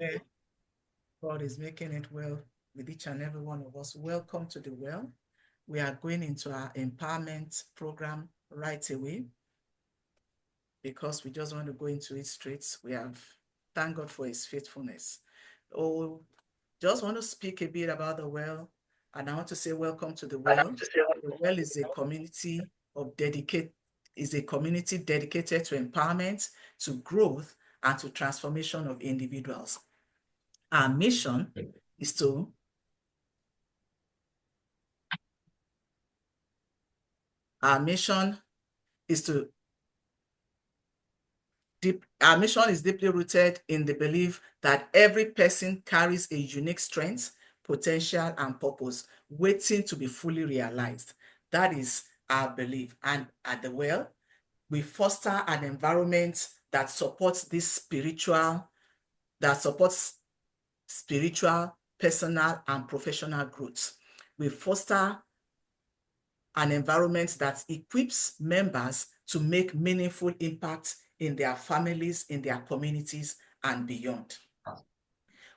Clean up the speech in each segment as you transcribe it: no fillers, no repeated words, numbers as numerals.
Yeah, God is making it well with each and every one of us. Welcome to the well. We are going into our empowerment program right away because we just want to go into it straight. Thank God for his faithfulness. Oh, just want to speak a bit about the well, and I want to say welcome to the well. The well is a community dedicated to empowerment, to growth, and to transformation of individuals. Our mission is to our mission is to our mission is deeply rooted in the belief that every person carries a unique strength, potential, and purpose waiting to be fully realized. That is our belief. And at the well, we foster an environment that supports spiritual, personal, and professional growth. We foster an environment that equips members to make meaningful impact in their families, in their communities, and beyond.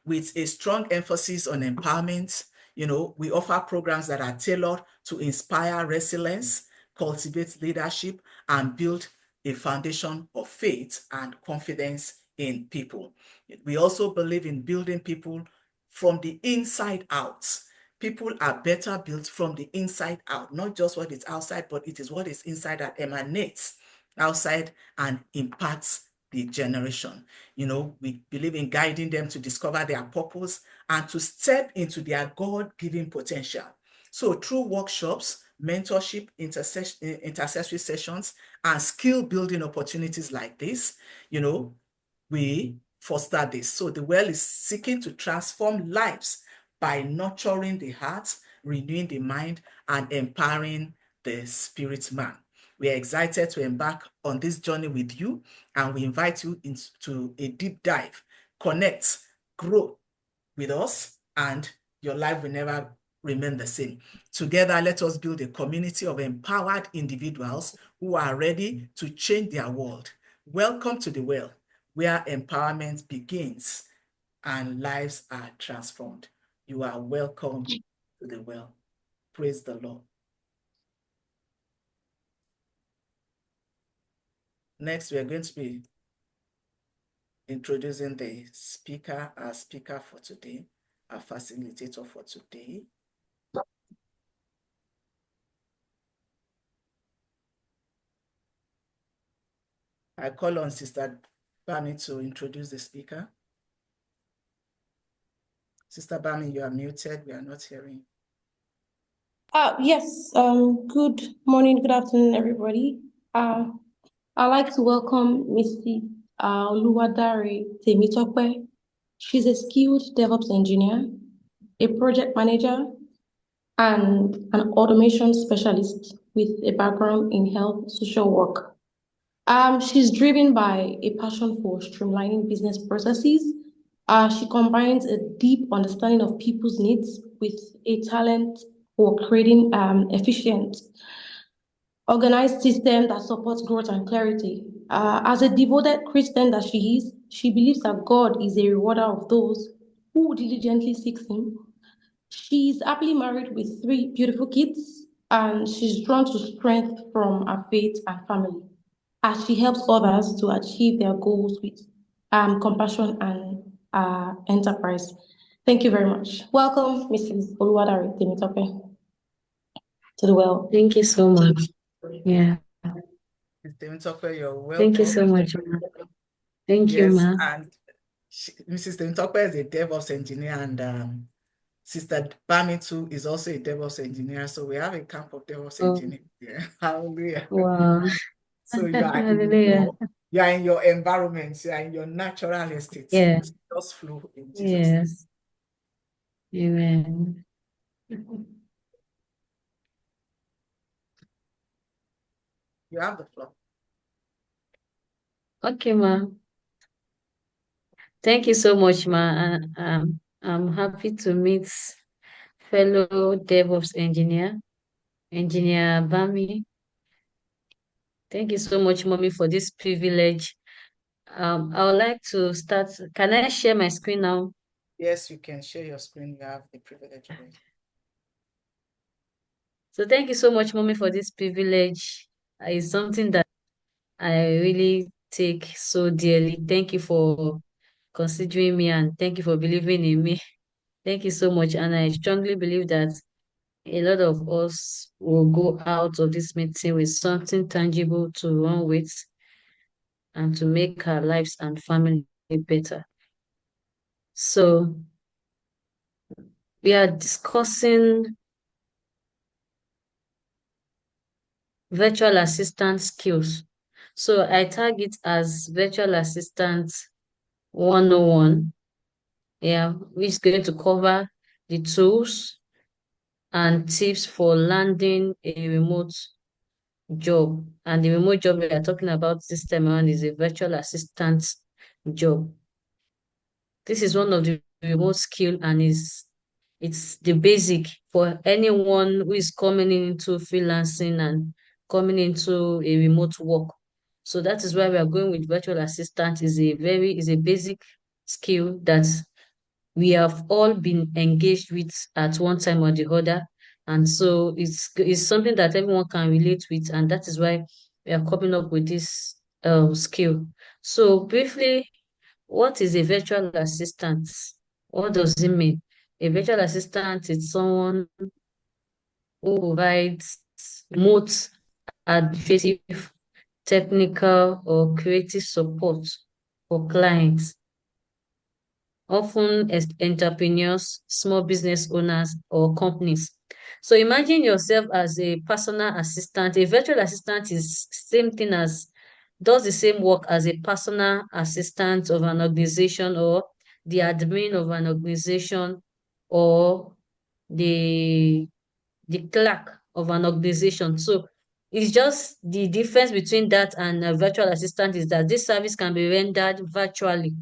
With a strong emphasis on empowerment, we offer programs that are tailored to inspire resilience, cultivate leadership, and build a foundation of faith and confidence in people. We also believe in building people from the inside out. People are better built from the inside out, not just what is outside, but it is what is inside that emanates outside and impacts the generation. We believe in guiding them to discover their purpose and to step into their God-given potential. So through workshops, mentorship, intercessory sessions, and skill building opportunities like this, we foster this. So the well is seeking to transform lives by nurturing the heart, renewing the mind, and empowering the spirit man. We are excited to embark on this journey with you, and we invite you into a deep dive. Connect, grow with us, and your life will never remain the same. Together, let us build a community of empowered individuals who are ready to change their world. Welcome to the well, where empowerment begins and lives are transformed. You are welcome to the well. Praise the Lord. Next, we are going to be introducing our speaker for today, our facilitator for today. I call on Sister Bami to introduce the speaker. Sister Bami, you are muted. We are not hearing. Yes. Good morning, good afternoon, everybody. I'd like to welcome Mrs. Oluwadare Temitope. She's a skilled DevOps engineer, a project manager, and an automation specialist with a background in health social work. She's driven by a passion for streamlining business processes. She combines a deep understanding of people's needs with a talent for creating efficient, organized system that supports growth and clarity. As a devoted Christian that she is, she believes that God is a rewarder of those who diligently seek Him. She's happily married with 3 beautiful kids, and she's drawn to strength from her faith and family as she helps others to achieve their goals with compassion and enterprise. Thank you very much. Welcome, Mrs. Oluwadare Temitope, to the well. Thank you so much. Yeah. Mr. Temitope, you're welcome. Thank you so much, ma. Thank you, ma. And Mrs. Temitope is a DevOps engineer, and Sister Bami too is also a DevOps engineer. So we have a camp of DevOps engineers here. Hallelujah. Wow. So you are in your environment, you are in your natural estate. Yes. Just flow in Jesus' Yes. Amen. You have the floor. Okay, ma. Thank you so much, ma. I'm happy to meet fellow DevOps engineer Bami. Thank you so much, mommy, for this privilege. I would like to start. Can I share my screen now? Yes, you can share your screen. You have the privilege of it. So thank you so much, Mommy, for this privilege. It's something that I really take so dearly. Thank you for considering me and thank you for believing in me. Thank you so much. And I strongly believe that a lot of us will go out of this meeting with something tangible to run with and to make our lives and family better. So we are discussing virtual assistant skills. So I tag it as virtual assistant 101, yeah, which is going to cover the tools and tips for landing a remote job. And the remote job we are talking about this time around is a virtual assistant job. This is one of the remote skill and it's the basic for anyone who is coming into freelancing and coming into a remote work. So that is why we are going with virtual assistant is a basic skill that we have all been engaged with at one time or the other. And so it's something that everyone can relate with, and that is why we are coming up with this skill. So briefly, what is a virtual assistant? What does it mean? A virtual assistant is someone who provides remote administrative, technical, or creative support for clients, often as entrepreneurs, small business owners, or companies. So imagine yourself as a personal assistant. A virtual assistant is same thing as does the same work as a personal assistant of an organization or the admin of an organization or the the clerk of an organization. So it's just the difference between that and a virtual assistant is that this service can be rendered virtually.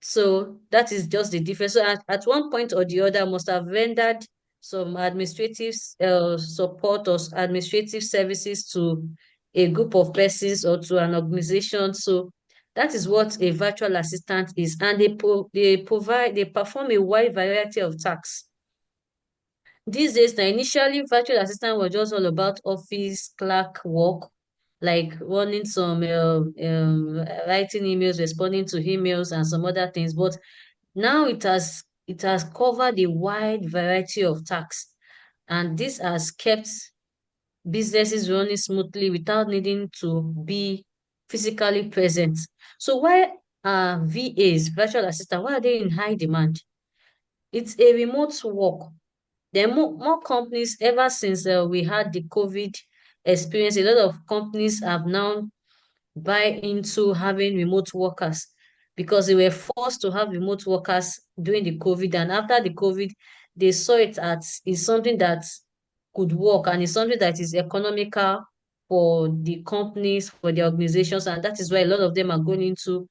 So that is just the difference. So at one point or the other, must have rendered some administrative support or administrative services to a group of persons or to an organization. So that is what a virtual assistant is, and they perform a wide variety of tasks. These days, now initially virtual assistant was just all about office clerk work, like running some writing emails, responding to emails, and some other things. But now it has covered a wide variety of tasks, and this has kept businesses running smoothly without needing to be physically present. So why are VAs, virtual assistant, why are they in high demand? It's a remote work. There are more companies ever since we had the COVID experience. A lot of companies have now buy into having remote workers because they were forced to have remote workers during the COVID. And after the COVID, they saw it as is something that could work and it's something that is economical for the companies, for the organizations. And that is why a lot of them are going into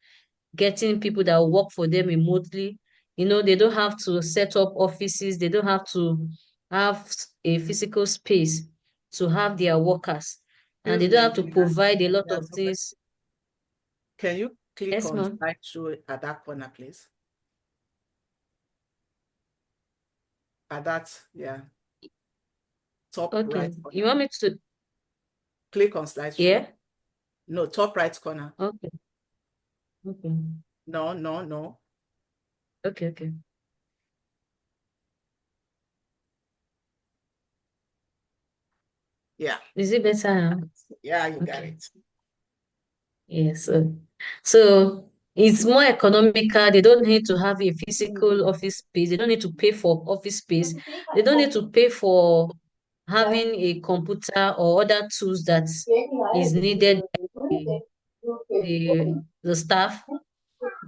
getting people that will work for them remotely. They don't have to set up offices, they don't have to have a physical space to have their workers, and Excuse they don't me, have to provide a lot of Engineer. things. Can you click Yes, on ma'am. slideshow at that corner, please? At that, yeah, top Okay. right You corner. want me to? Click on slideshow. Yeah. No, top right corner. Okay. Okay. No, no, no. Okay. Okay. Yeah, Is it better now? yeah, you got Okay. it. Yes. So it's more economical. They don't need to have a physical office space. They don't need to pay for office space. They don't need to pay for having a computer or other tools that is needed by the staff.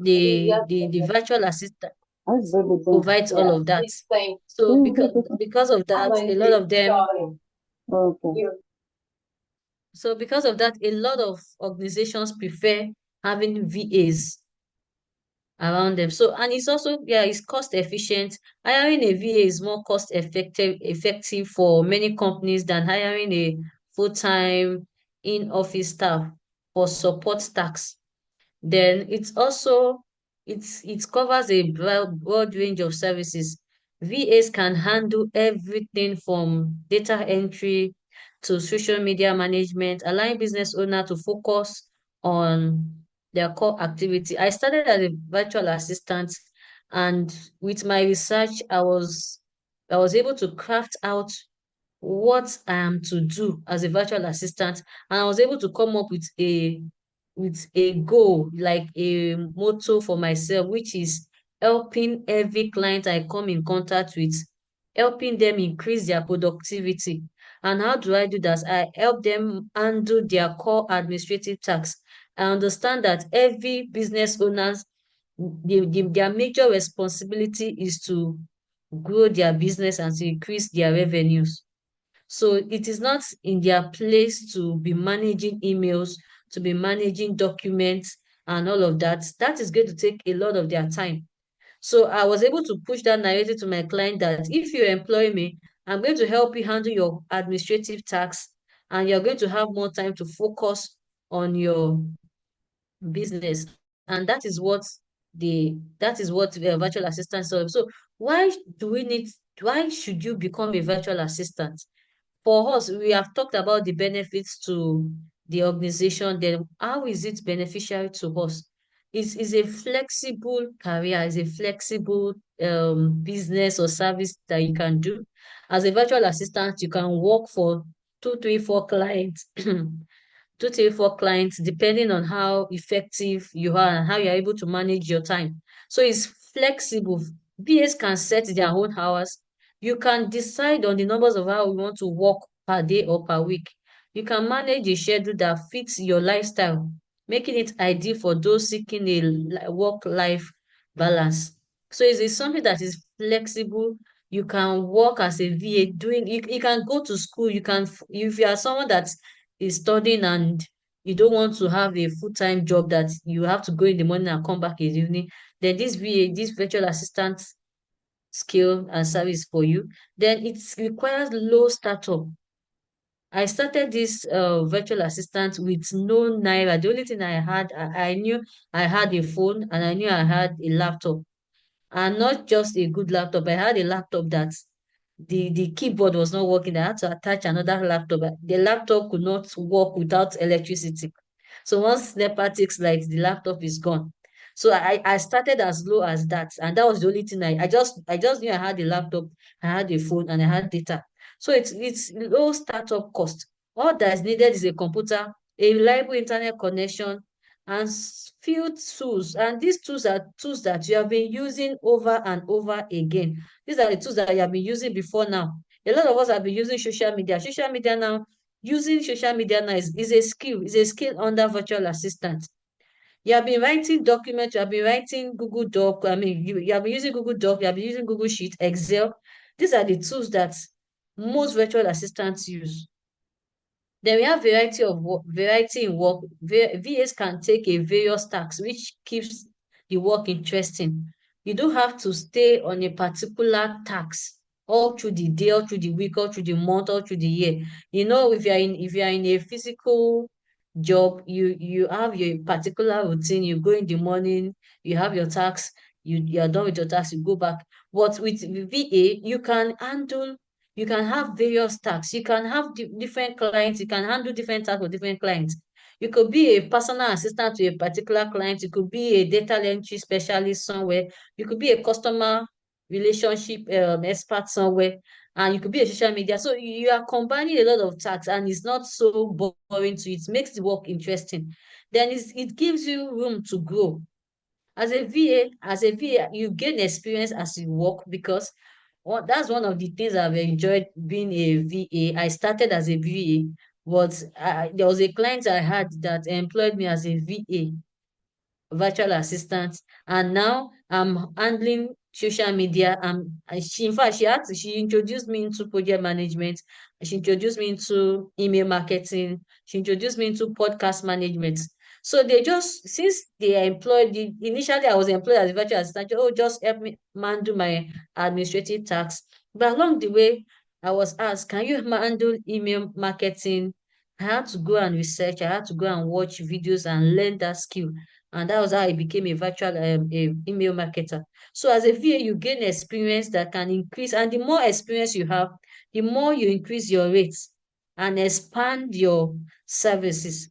The virtual assistant provides all of that. So because of that, a lot of them so because of that, a lot of organizations prefer having VAs around them. So, and it's also, yeah, it's cost efficient. Hiring a VA is more cost effective for many companies than hiring a full-time in-office staff for support tasks. Then it covers a broad range of services. VAs can handle everything from data entry to social media management, allowing business owner to focus on their core activity. I started as a virtual assistant, and with my research, I was able to craft out what I am to do as a virtual assistant, and I was able to come up with a goal, like a motto for myself, which is helping every client I come in contact with, helping them increase their productivity. And how do I do that? I help them handle their core administrative tasks. I understand that every business owners, their major responsibility is to grow their business and to increase their revenues. So it is not in their place to be managing emails, to be managing documents and all of that. That is going to take a lot of their time. So I was able to push that narrative to my client that if you employ me, I'm going to help you handle your administrative tasks, and you're going to have more time to focus on your business. And that is what virtual assistants are. So why do we need why should you become a virtual assistant? For us, we have talked about the benefits to the organization. Then how is it beneficial to us? It's a flexible career, it's a flexible business or service that you can do. As a virtual assistant, you can work for two, three, four clients, two, three, four clients, depending on how effective you are and how you're able to manage your time. So it's flexible. VAs can set their own hours. You can decide on the numbers of how you want to work per day or per week. You can manage a schedule that fits your lifestyle, making it ideal for those seeking a work-life balance. So it's something that is flexible. You can work as a VA you can go to school. If you are someone that is studying and you don't want to have a full-time job that you have to go in the morning and come back in the evening, then this virtual assistant skill and service for you. Then it requires low startup. I started this virtual assistant with no naira. The only thing I knew I had a phone and I knew I had a laptop, and not just a good laptop. I had a laptop that the keyboard was not working. I had to attach another laptop. The laptop could not work without electricity. So once NEPA takes light, the laptop is gone. So I started as low as that, and that was the only thing I just knew I had a laptop, I had a phone, and I had data. So it's low startup cost. All that is needed is a computer, a reliable internet connection, and few tools. And these tools are tools that you have been using over and over again. These are the tools that you have been using before now. A lot of us have been using social media. Using social media now is a skill under virtual assistant. You have been writing documents, you have been writing Google Doc. I mean, you have been using Google Doc, you have been using Google Sheet, Excel. These are the tools that most virtual assistants use. Then we have variety in work. VAs can take a various tasks, which keeps the work interesting. You don't have to stay on a particular task all through the day, all through the week, all through the month, all through the year. If you are in a physical job, you have your particular routine. You go in the morning, you have your tasks, you are done with your tasks, you go back. But with VA, you can have various tasks. You can have different clients. You can handle different tasks for different clients. You could be a personal assistant to a particular client. You could be a data entry specialist somewhere. You could be a customer relationship expert somewhere. And you could be a social media. So you are combining a lot of tasks, and it's not so boring to you. It makes the work interesting. Then it gives you room to grow. As a VA, you gain experience as you work, because that's one of the things I've enjoyed being a VA. I started as a VA, but there was a client I had that employed me as a VA, virtual assistant, and now I'm handling social media. And she, in fact, she introduced me into project management. She introduced me into email marketing. She introduced me into podcast management. So since they are initially I was employed as a virtual assistant. Oh, just help me handle my administrative tasks. But along the way, I was asked, can you handle email marketing? I had to go and research. I had to go and watch videos and learn that skill. And that was how I became a virtual email marketer. So as a VA, you gain experience that can increase, and the more experience you have, the more you increase your rates and expand your services.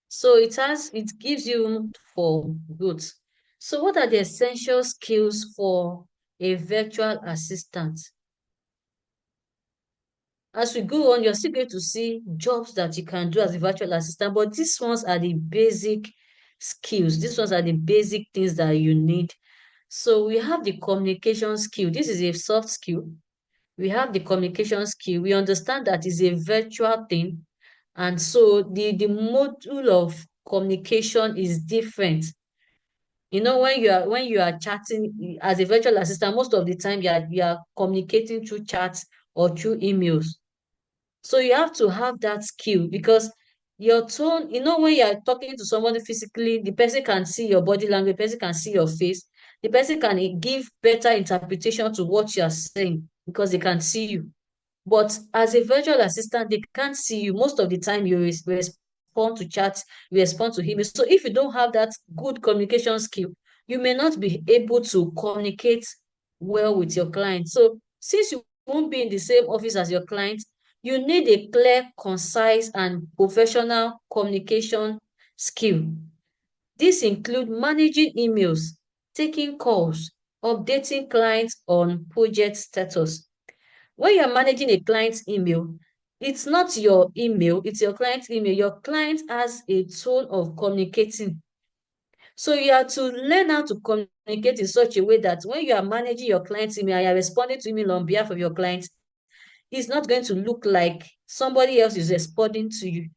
So it gives you room for growth. So what are the essential skills for a virtual assistant? As we go on, you're still going to see jobs that you can do as a virtual assistant, but these ones are the basic skills. These ones are the basic things that you need. So we have the communication skill. This is a soft skill. We have the communication skill. We understand that is a virtual thing. And so the module of communication is different. You know, when you are chatting as a virtual assistant, most of the time you are communicating through chats or through emails. So you have to have that skill because your tone, when you're talking to somebody physically, the person can see your body language, the person can see your face, the person can give better interpretation to what you're saying because they can see you. But as a virtual assistant, they can't see you. Most of the time, you respond to chats, you respond to emails. So if you don't have that good communication skill, you may not be able to communicate well with your client. So since you won't be in the same office as your client, you need a clear, concise, and professional communication skill. This includes managing emails, taking calls, updating clients on project status. When you're managing a client's email, it's not your email, it's your client's email. Your client has a tone of communicating. So you have to learn how to communicate in such a way that when you are managing your client's email and you're responding to email on behalf of your client, it's not going to look like somebody else is responding to you,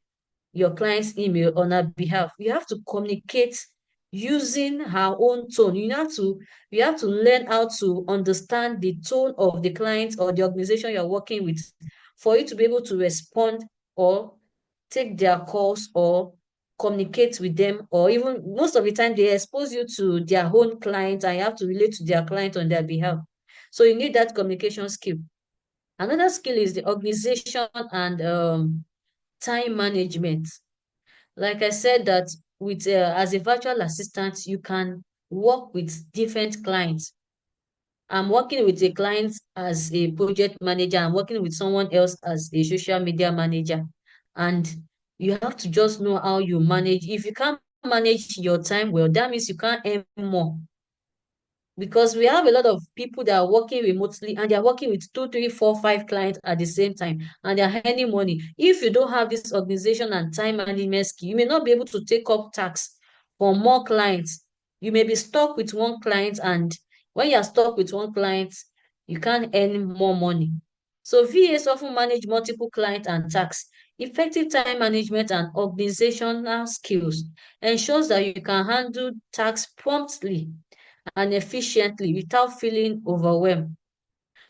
your client's email on her behalf. You have to communicate using her own tone. You have to learn how to understand the tone of the client or the organization you're working with for you to be able to respond or take their calls or communicate with them, or even most of the time they expose you to their own client and you have to relate to their client on their behalf. So you need that communication skill. Another skill is the organization and time management. Like I said, that with as a virtual assistant, you can work with different clients. I'm working with a client as a project manager. I'm working with someone else as a social media manager. And you have to just know how you manage. If you can't manage your time well, that means you can't earn more, because we have a lot of people that are working remotely and they're working with two, three, four, five clients at the same time and they're earning money. If you don't have this organization and time management skill, you may not be able to take up tasks for more clients. You may be stuck with one client, and when you're stuck with one client, you can't earn more money. So VAs often manage multiple clients and tasks. Effective time management and organizational skills ensures that you can handle tasks promptly and efficiently without feeling overwhelmed.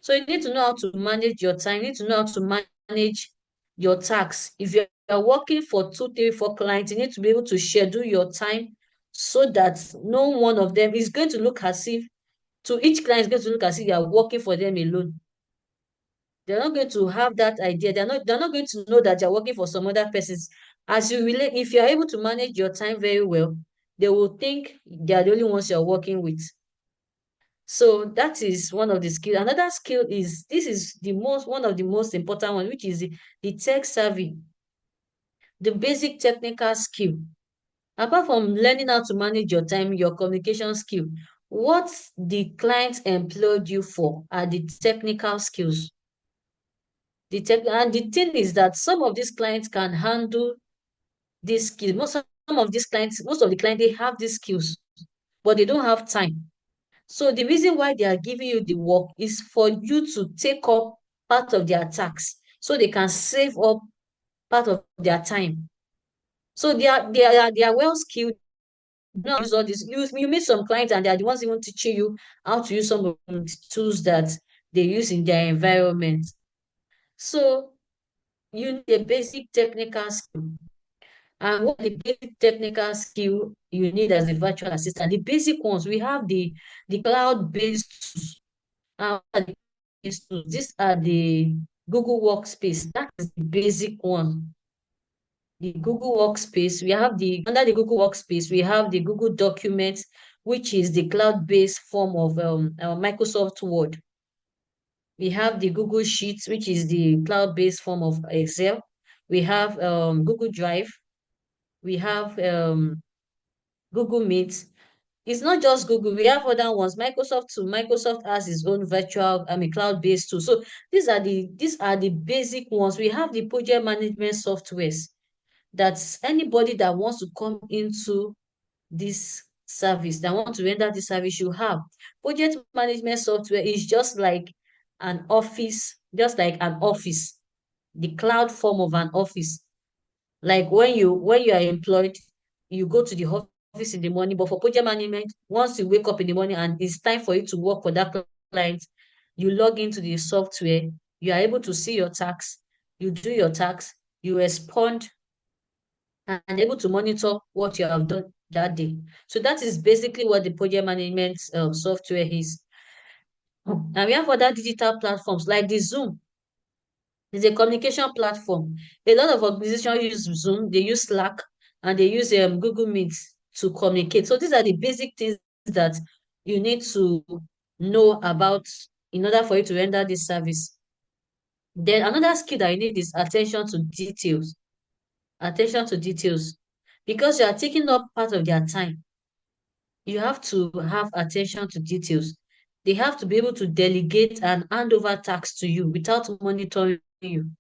So you need to know how to manage your time. You need to know how to manage your tasks. If you're working for two, three, four clients, you need to be able to schedule your time so that no one of them is going to look as if, to each client is going to look as if you are working for them alone. They're not going to have that idea. They're not going to know that you're working for some other persons. As you relate, if you're able to manage your time very well, they will think they're the only ones you're working with. So that is one of the skills. Another skill is, this is one of the most important ones, which is the tech savvy, the basic technical skill. Apart from learning how to manage your time, your communication skill, what the client employed you for are the technical skills. And the thing is that some of these clients can handle these skills. Most of the clients, they have these skills, but they don't have time. So the reason why they are giving you the work is for you to take up part of their tax so they can save up part of their time. So they are well skilled. Now use all this. You meet some clients and they are the ones even teaching you how to use some of the tools that they use in their environment. So you need a basic technical skill. And what the basic technical skill you need as a virtual assistant? The basic ones, we have the cloud-based tools. These are the Google Workspace. That is the basic one. the Google Workspace. We have under the Google Workspace, we have the Google Documents, which is the cloud-based form of Microsoft Word. We have the Google Sheets, which is the cloud-based form of Excel. We have Google Drive. We have Google Meet. It's not just Google. We have other ones. Microsoft too. Microsoft has its own cloud-based too. So these are the basic ones. We have the project management softwares. That's anybody that wants to come into this service, that want to render this service, you have. Project management software is just like an office, the cloud form of an office. Like when you are employed, you go to the office in the morning, but for project management, once you wake up in the morning and it's time for you to work for that client, you log into the software, you are able to see your tasks, you do your tasks, you respond and able to monitor what you have done that day. So that is basically what the project management software is. And we have other digital platforms like the Zoom. It's a communication platform. A lot of organizations use Zoom, they use Slack, and they use Google Meet to communicate. So these are the basic things that you need to know about in order for you to render this service. Then another skill that you need is attention to details. Attention to details. Because you are taking up part of their time, you have to have attention to details. They have to be able to delegate and hand over tasks to you without monitoring you.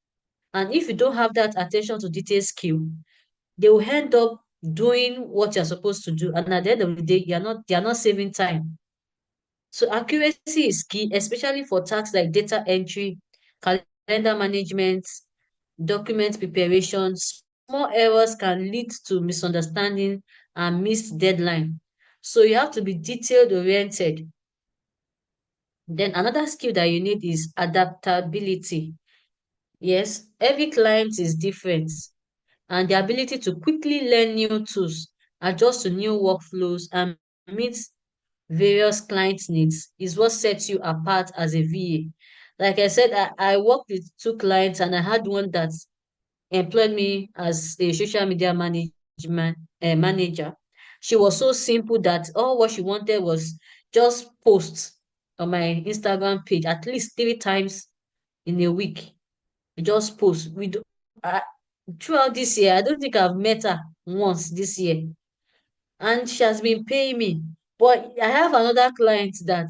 And if you don't have that attention to detail skill, they will end up doing what you're supposed to do. And at the end of the day, you're not saving time. So accuracy is key, especially for tasks like data entry, calendar management, document preparation. Small errors can lead to misunderstanding and missed deadline. So you have to be detailed oriented. Then another skill that you need is adaptability. Yes, every client is different, and the ability to quickly learn new tools, adjust to new workflows, and meet various client needs is what sets you apart as a VA. Like I said, I worked with two clients, and I had one that employed me as a social media manager. She was so simple that all what she wanted was just post on my Instagram page at least 3 times in a week. Just post. I, Throughout this year, I don't think I've met her once this year, and she has been paying me. But I have another client that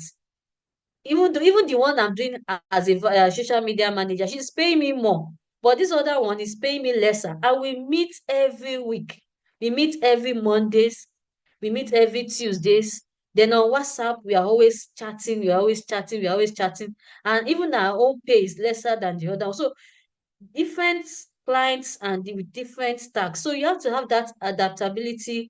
even the one I'm doing as a social media manager, she's paying me more. But this other one is paying me lesser. And we meet every week. We meet every Mondays. We meet every Tuesdays. Then on WhatsApp, we are always chatting. We are always chatting. We are always chatting. And even our own pay is lesser than the other one. So different clients and with different stacks. So you have to have that adaptability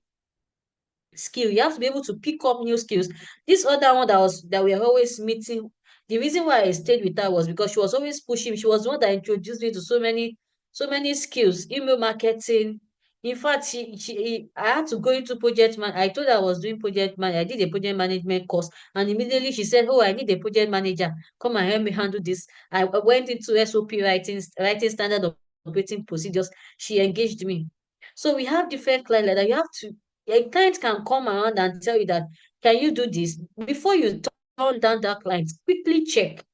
skill. You have to be able to pick up new skills. This other one that we are always meeting, the reason why I stayed with her was because she was always pushing. She was the one that introduced me to so many skills, email marketing. In fact, I had to go into project man. I told her I was doing project man. I did a project management course, and immediately she said, "Oh, I need a project manager. Come and help me handle this." I went into SOP writing standard operating procedures. She engaged me. So we have different clients like that. You have to A client can come around and tell you that, can you do this? Before you turn down that client, quickly check.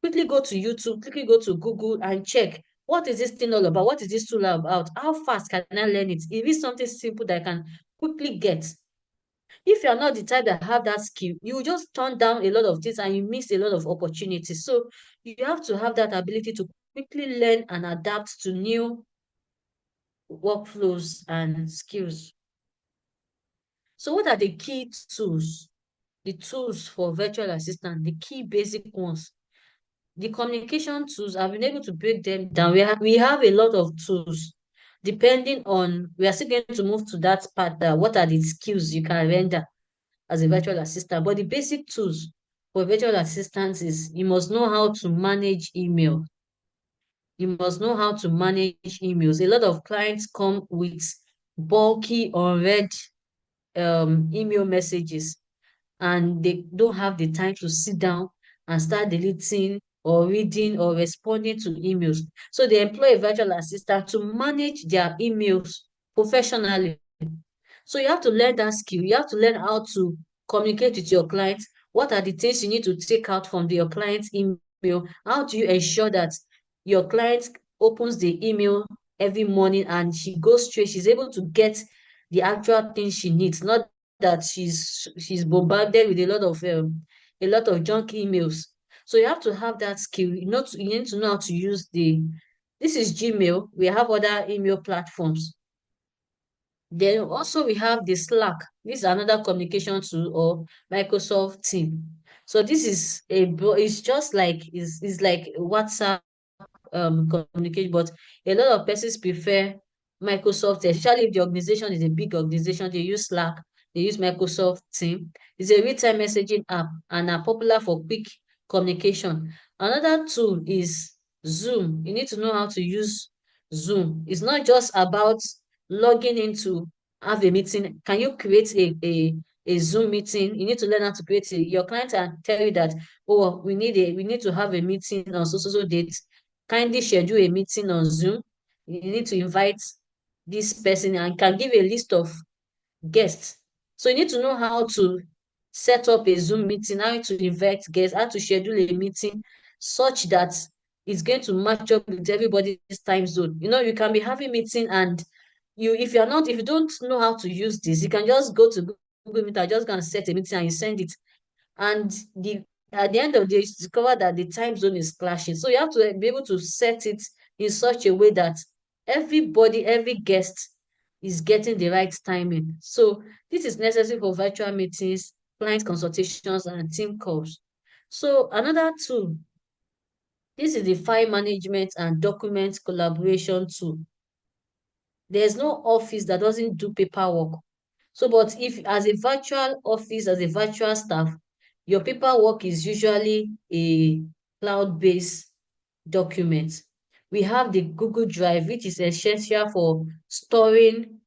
Quickly go to YouTube, quickly go to Google and check. What is this thing all about? What is this tool about? How fast can I learn it? Is it something simple that I can quickly get? If you're not the type that have that skill, you will just turn down a lot of things and you miss a lot of opportunities. So you have to have that ability to quickly learn and adapt to new workflows and skills. So what are the key tools? The tools for virtual assistant, the key basic ones. The communication tools, I've been able to break them down. We have a lot of tools. Depending on, we are still going to move to that part. What are the skills you can render as a virtual assistant? But the basic tools for virtual assistants is you must know how to manage email. You must know how to manage emails. A lot of clients come with bulky, unread email messages, and they don't have the time to sit down and start deleting or reading or responding to emails. So they employ a virtual assistant to manage their emails professionally. So you have to learn that skill. You have to learn how to communicate with your clients. What are the things you need to take out from your client's email? How do you ensure that your client opens the email every morning and she goes straight, she's able to get the actual thing she needs, not that she's bombarded with a lot of junk emails. So you have to have that skill. You need to know how to use this is Gmail. We have other email platforms. Then also we have the Slack. This is another communication tool, or Microsoft Team. So this is it's just like it's like WhatsApp communicate, but a lot of persons prefer Microsoft, especially if the organization is a big organization. They use Slack, they use Microsoft Team. It's a real-time messaging app and are popular for quick communication. Another tool is Zoom. You need to know how to use Zoom. It's not just about logging in to have a meeting. Can you create a Zoom meeting? You need to learn how to create your client can tell you that, oh, we need to have a meeting on so date. Kindly schedule a meeting on Zoom. You need to invite this person and can give a list of guests. So you need to know how to set up a Zoom meeting, how to invite guests, how to schedule a meeting such that it's going to match up with everybody's time zone. You can be having meeting and if you don't know how to use this, you can just go to Google Meet and just go and set a meeting and you send it. And at the end of the day, you discover that the time zone is clashing. So you have to be able to set it in such a way that every guest is getting the right timing. So this is necessary for virtual meetings, client consultations, and team calls. So another tool, this is the file management and document collaboration tool. There's no office that doesn't do paperwork. So, but if as a virtual office, as a virtual staff, your paperwork is usually a cloud-based document. We have the Google Drive, which is essential for storing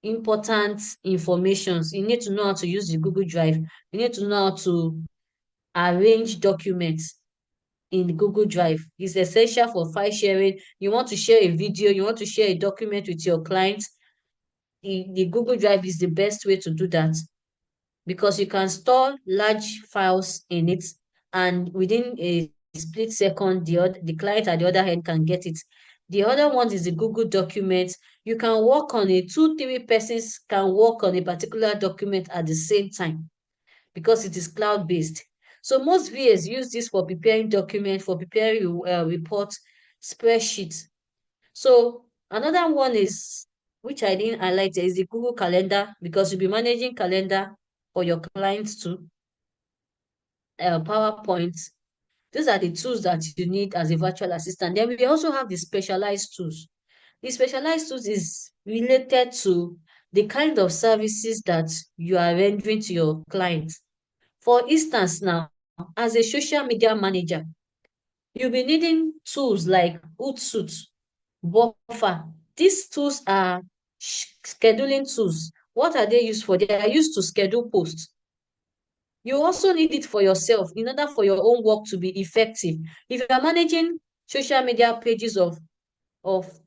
important information. You need to know how to use the Google Drive. You need to know how to arrange documents in Google Drive. It's essential for file sharing. You want to share a video, you want to share a document with your client, the Google Drive is the best way to do that because you can store large files in it, and within a split second, the client at the other end can get it. The other one is the Google document. You can work on it. 2, 3 persons can work on a particular document at the same time because it is cloud-based. So most VAs use this for preparing documents, for preparing reports, spreadsheets. So another one is, which I didn't highlight, is the Google Calendar, because you'll be managing calendar for your clients too. PowerPoint. These are the tools that you need as a virtual assistant. Then we also have the specialized tools. The specialized tools is related to the kind of services that you are rendering to your clients. For instance, now, as a social media manager, you'll be needing tools like Hootsuite, Buffer. These tools are scheduling tools. What are they used for? They are used to schedule posts. You also need it for yourself in order for your own work to be effective. If you are managing social media pages of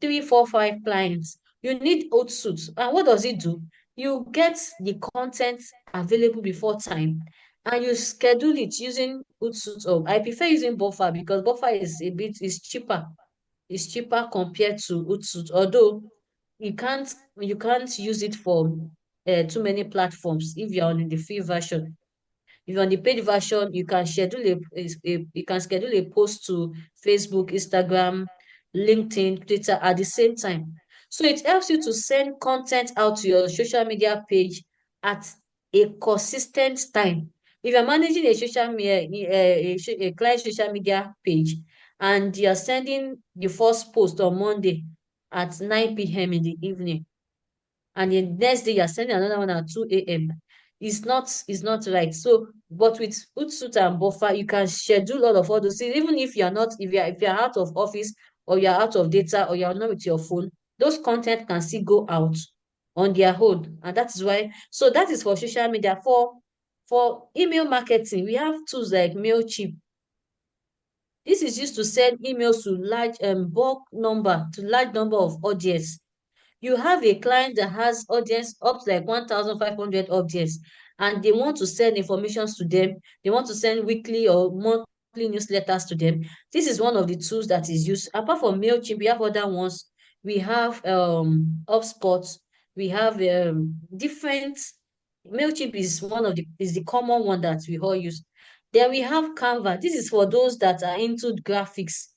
3, 4, 5 clients, you need Hootsuite. And what does it do? You get the content available before time and you schedule it using Hootsuite. I prefer using Buffer because Buffer is cheaper. It's cheaper compared to Hootsuite, although you can't use it for too many platforms if you're on the free version. If you're on the paid version, you can schedule a post to Facebook, Instagram, LinkedIn, Twitter at the same time. So it helps you to send content out to your social media page at a consistent time. If you're managing a social media, a client social media page, and you're sending the first post on Monday at 9 p.m. in the evening, and the next day you're sending another one at 2 a.m. It's not right. So, but with Hootsuite and Buffer, you can schedule all those things, even if you're out of office or you're out of data or you're not with your phone, those content can still go out on their own. And that is why, so that is for social media. For email marketing, we have tools like MailChimp. This is used to send emails to large number of audience. You have a client that has audience up to like 1,500 audience, and they want to send information to them. They want to send weekly or monthly newsletters to them. This is one of the tools that is used. Apart from MailChimp, we have other ones. We have HubSpot. We have different. MailChimp is the common one that we all use. Then we have Canva. This is for those that are into graphics.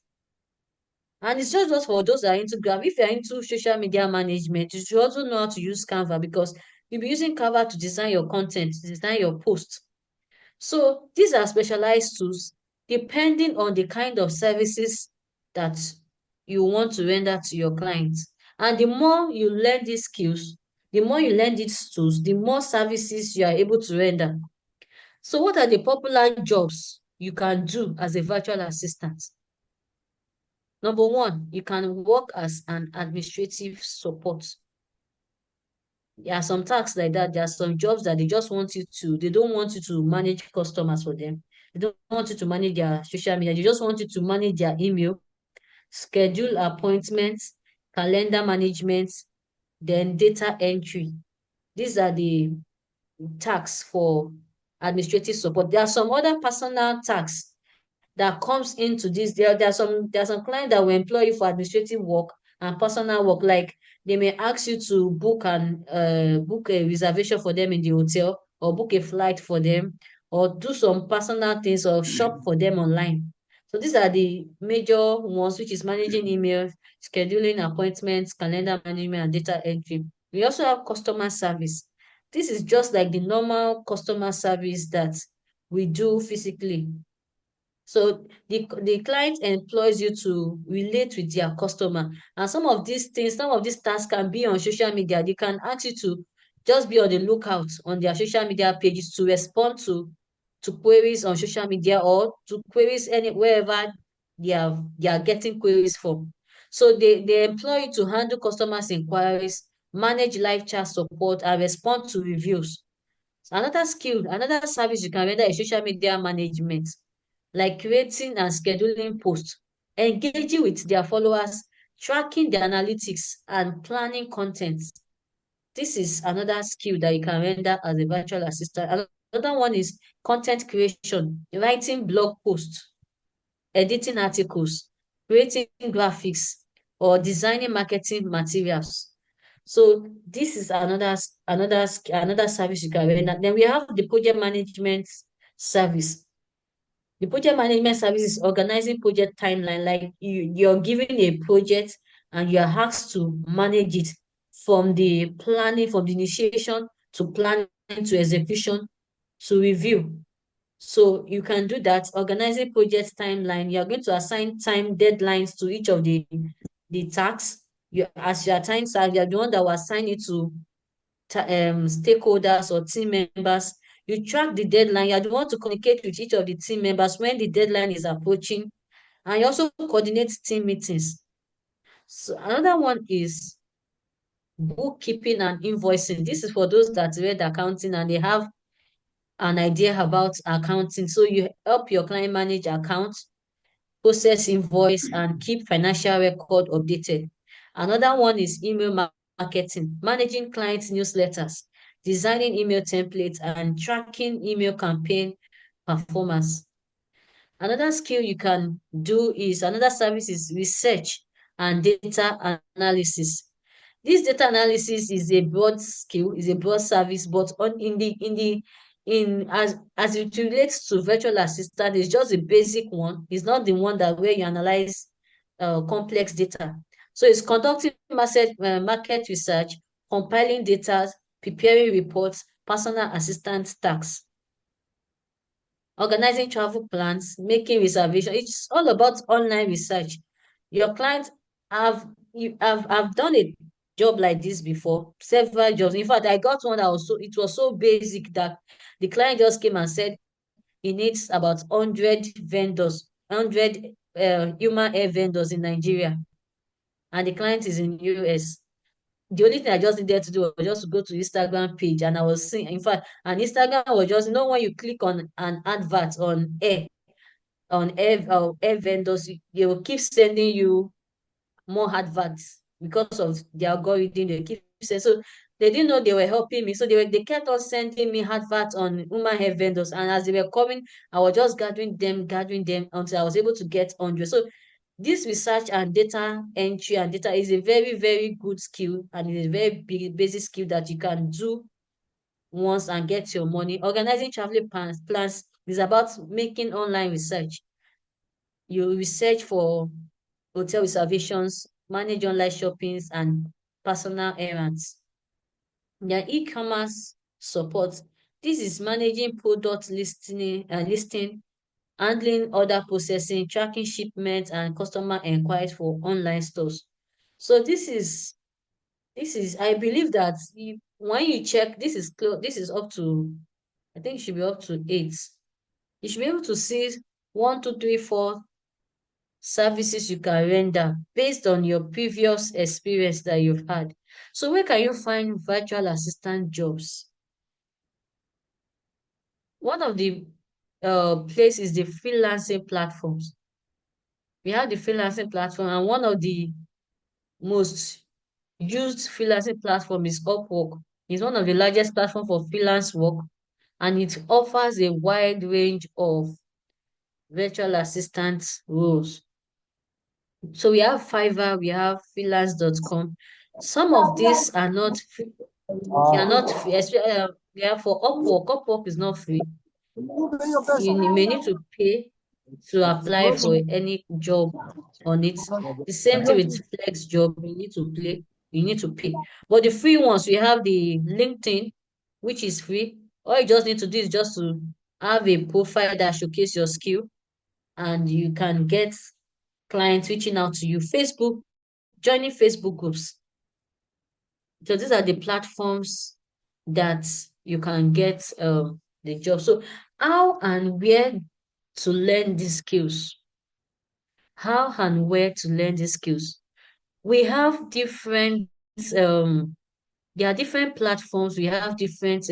And it's just for those that are into graph. If you're into social media management, you should also know how to use Canva, because you'll be using Canva to design your content, to design your post. So these are specialized tools depending on the kind of services that you want to render to your clients. And the more you learn these skills, the more you learn these tools, the more services you are able to render. So what are the popular jobs you can do as a virtual assistant? Number one, you can work as an administrative support. There are some tasks like that. There are some jobs that they don't want you to manage customers for them. They don't want you to manage their social media. They just want you to manage their email, schedule appointments, calendar management, then data entry. These are the tasks for administrative support. There are some other personal tasks that comes into this. There are some clients that will employ you for administrative work and personal work. Like they may ask you to book a reservation for them in the hotel, or book a flight for them, or do some personal things, or shop for them online. So these are the major ones, which is managing email, scheduling appointments, calendar management, and data entry. We also have customer service. This is just like the normal customer service that we do physically. So the client employs you to relate with their customer. And some of these things, some of these tasks can be on social media. They can ask you to just be on the lookout on their social media pages to respond to queries on social media, or to queries wherever they are getting queries from. So they employ you to handle customers' inquiries, manage live chat support, and respond to reviews. Another service you can render is social media management, like creating and scheduling posts, engaging with their followers, tracking their analytics, and planning content. This is another skill that you can render as a virtual assistant. Another one is content creation, writing blog posts, editing articles, creating graphics, or designing marketing materials. So this is another service you can render. Then we have the project management service. The project management service is organizing project timeline. Like you're given a project and you're asked to manage it from the planning, from the initiation to planning to execution to review. So you can do that, organizing project timeline. You're going to assign time deadlines to each of the tasks. As your time tasks, you're the one that will assign it to stakeholders or team members. You track the deadline. You want to communicate with each of the team members when the deadline is approaching, and you also coordinate team meetings. So another one is bookkeeping and invoicing. This is for those that read accounting and they have an idea about accounting. So you help your client manage accounts, process invoice, and keep financial record updated. Another one is email marketing, managing clients' newsletters, designing email templates, and tracking email campaign performance. Another service is research and data analysis. This data analysis is a broad skill, is a broad service, but on in the in the in as it relates to virtual assistant, it's just a basic one. It's not the one that where you analyze complex data. So it's conducting market research, compiling data, preparing reports, personal assistant tasks, organizing travel plans, making reservations. It's all about online research. Your clients have done a job like this before, several jobs. In fact, I got one that it was so basic that the client just came and said he needs about 100 vendors, 100 human hair vendors in Nigeria, and the client is in US. The only thing I just needed to do was just to go to Instagram page, and I was seeing, in fact, and Instagram was just, when you click on an advert on air, on air vendors, they will keep sending you more adverts because of the algorithm. They keep saying, so they didn't know they were helping me. So they kept on sending me adverts on human hair vendors. And as they were coming, I was just gathering them until I was able to get 100. So this research and data entry and data is a very, very good skill, and it is a very big basic skill that you can do once and get your money. Organizing traveling plans is about making online research. You research for hotel reservations, manage online shoppings, and personal errands. Their e-commerce support. This is managing product listing, handling order processing, tracking shipments, and customer inquiries for online stores. So this is I believe that when you check, this is up to, I think it should be up to 8. You should be able to see 1, 2, 3, 4 services you can render based on your previous experience that you've had. So where can you find virtual assistant jobs? One of the place is the freelancing platforms. We have the freelancing platform, and one of the most used freelancing platform is Upwork. It's one of the largest platform for freelance work, and it offers a wide range of virtual assistant roles. So we have Fiverr, we have freelance.com. Some of these are not free. They are not free. Yeah, for Upwork. Upwork is not free. You may need to pay to apply for any job on it. The same thing with Flex job. You need to pay. But the free ones, we have the LinkedIn, which is free. All you just need to do is just to have a profile that showcase your skill, and you can get clients reaching out to you. Facebook, joining Facebook groups. So these are the platforms that you can get the job. So how and where to learn these skills? How and where to learn these skills? We have different um there are different platforms. We have different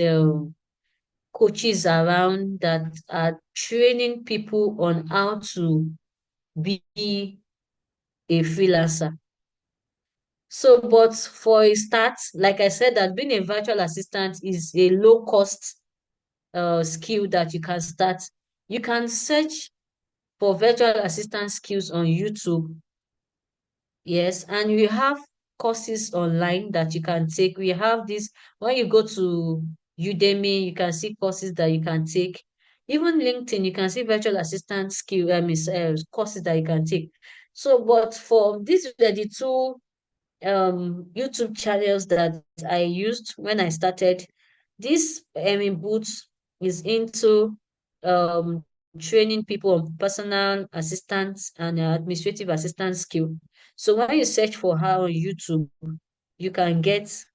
coaches around that are training people on how to be a freelancer. So, but for a start, like I said, that being a virtual assistant is a low cost skill that you can start. You can search for virtual assistant skills on YouTube. Yes, and we have courses online that you can take. We have this, when you go to Udemy, you can see courses that you can take. Even LinkedIn, you can see virtual assistant courses that you can take. So, but for these were the two YouTube channels that I used when I started. This Erin Boots is into um training people on personal assistance and administrative assistance skill. So when you search for her on YouTube, you can get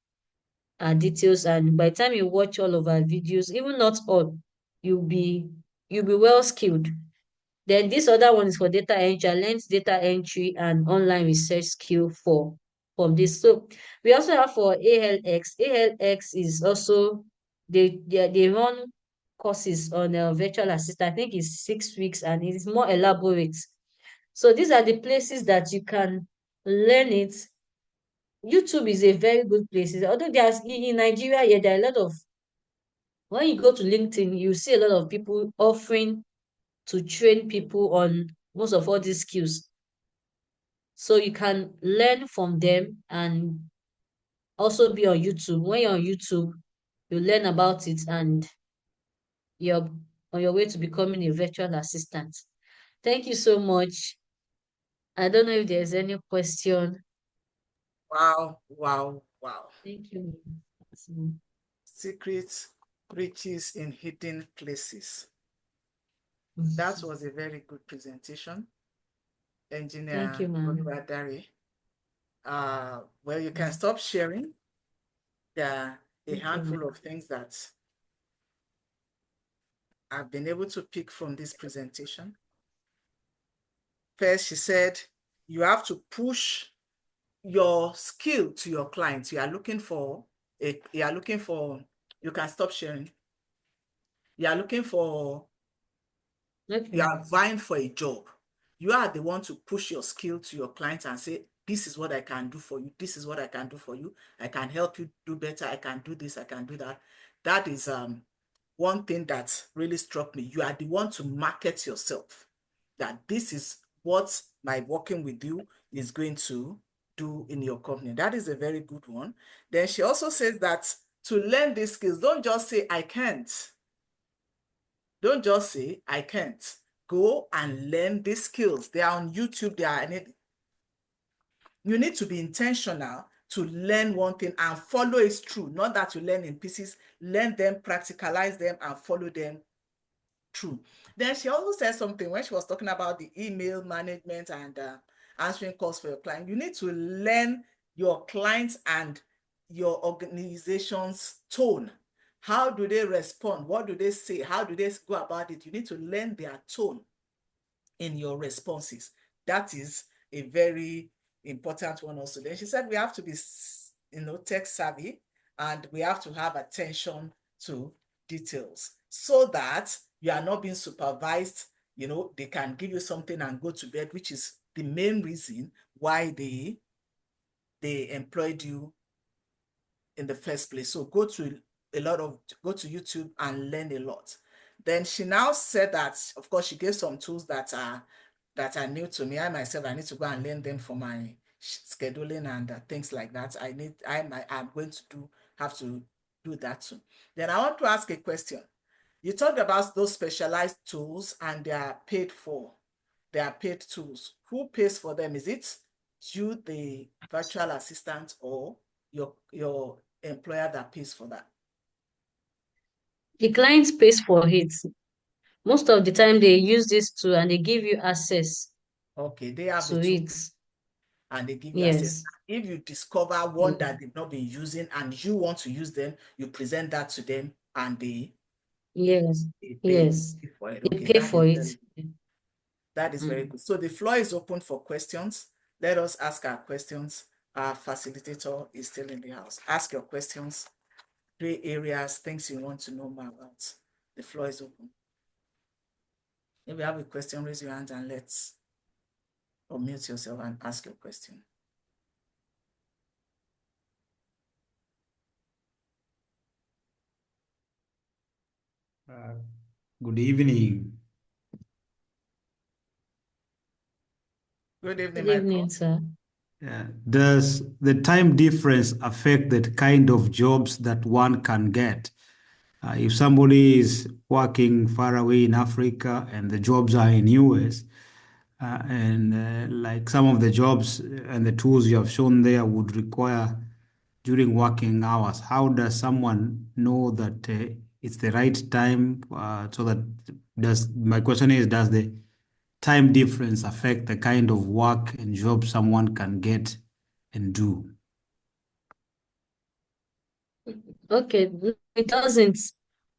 her details, and by the time you watch all of her videos, even not all, you'll be you'll be well skilled. Then this other one is for data entry. I learned data entry and online research skill from this. So we also have for ALX. ALX is also they run courses on virtual assistant. I think it's 6 weeks and it is more elaborate. So these are the places that you can learn it. YouTube is a very good place. Although there's in Nigeria, yeah, there are a lot of, when you go to LinkedIn, you see a lot of people offering to train people on most of all these skills. So you can learn from them and also be on YouTube. When you're on YouTube, you learn about it and you're on your way to becoming a virtual assistant. Thank you so much. I don't know if there's any question. Wow, wow, wow. Thank you. Secret riches in hidden places. That was a very good presentation, Thank you, Engineer ma'am. Oluwadare. Well, you can stop sharing. There are a Thank you, handful ma'am. of things that I've been able to pick from this presentation. First, she said, you have to push your skill to your clients. You can stop sharing. You are looking for Okay. You are vying for a job. You are the one to push your skill to your client and say, this is what I can do for you. This is what I can do for you. I can help you do better. I can do this. I can do that. That is one thing that really struck me. You are the one to market yourself, that this is what my working with you is going to do in your company. That is a very good one. Then she also says that to learn these skills, don't just say, I can't. Don't just say, I can't. Go and learn these skills. They are on YouTube. You need to be intentional to learn one thing and follow it through. Not that you learn in pieces, learn them, practicalize them, and follow them through. Then she also said something when she was talking about the email management and answering calls for your client. You need to learn your clients and your organization's tone. How do they respond? What do they say? How do they go about it? You need to learn their tone in your responses. That is a very important one also. Then she said we have to be, tech savvy, and we have to have attention to details so that you are not being supervised. They can give you something and go to bed, which is the main reason why they employed you in the first place. So go to YouTube and learn a lot. Then she now said that, of course, she gave some tools that are new to me. I myself, I need to go and learn them for my scheduling and things like that. I'm going to have to do that too. Then I want to ask a question. You talked about those specialized tools and they are paid for. They are paid tools. Who pays for them? Is it you, the virtual assistant, or your employer that pays for that? The client pays for it. Most of the time they use this tool and they give you access Okay, they have the to tool it. and they give you access. Yes. If you discover one Yes. that they've not been using and you want to use them, you present that to them and Yes. they Yes. pay for it. They Okay, pay for it. that is very Mm. good. So the floor is open for questions. Let us ask our questions. Our facilitator is still in the house. Ask your questions, gray areas, things you want to know more about. The floor is open. If you have a question, raise your hand and let's unmute yourself and ask your question. Good evening. Good evening, Good evening, Michael. sir. Does the time difference affect the kind of jobs that one can get? If somebody is working far away in Africa and the jobs are in US, and like some of the jobs and the tools you have shown there would require during working hours, how does someone know that it's the right time? So that does my question is, does the time difference affect the kind of work and job someone can get and do? Okay, no, it doesn't.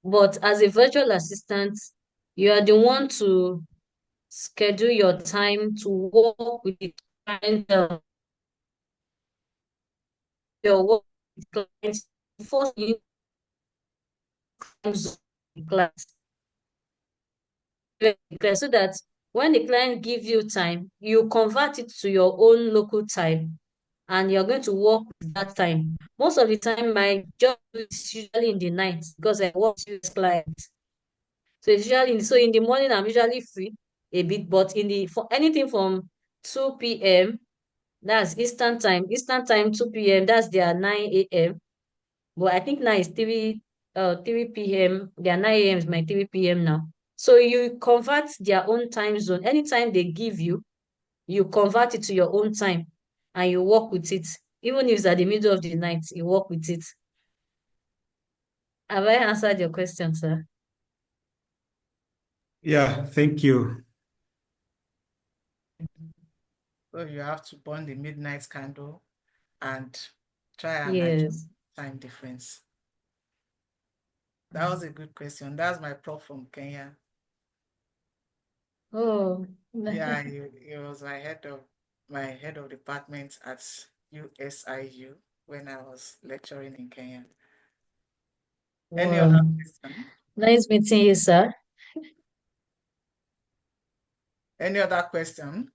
But as a virtual assistant, you are the one to schedule your time to work with the client, your work with clients. First, you need time zone with the client. So that when the client gives you time, you convert it to your own local time and you're going to work with that time. Most of the time, my job is usually in the night because I work with clients. So it's usually so in the morning I'm usually free a bit, but in the for anything from 2 p.m. that's Eastern time 2 p.m. that's their 9 a.m. But I think now it's 3 p.m. Their 9 a.m. is my 3 p.m. now. So you convert their own time zone. Anytime they give you, you convert it to your own time and you work with it. Even if it's at the middle of the night, you work with it. Have I answered your question, sir? Yeah, thank you. So you have to burn the midnight candle and try and adjust Yes. time difference. That was a good question. That's my prof from Kenya. Oh, Yeah, he was my head of department at USIU when I was lecturing in Kenya. Any other wow. question? Nice meeting you, sir. Any other question?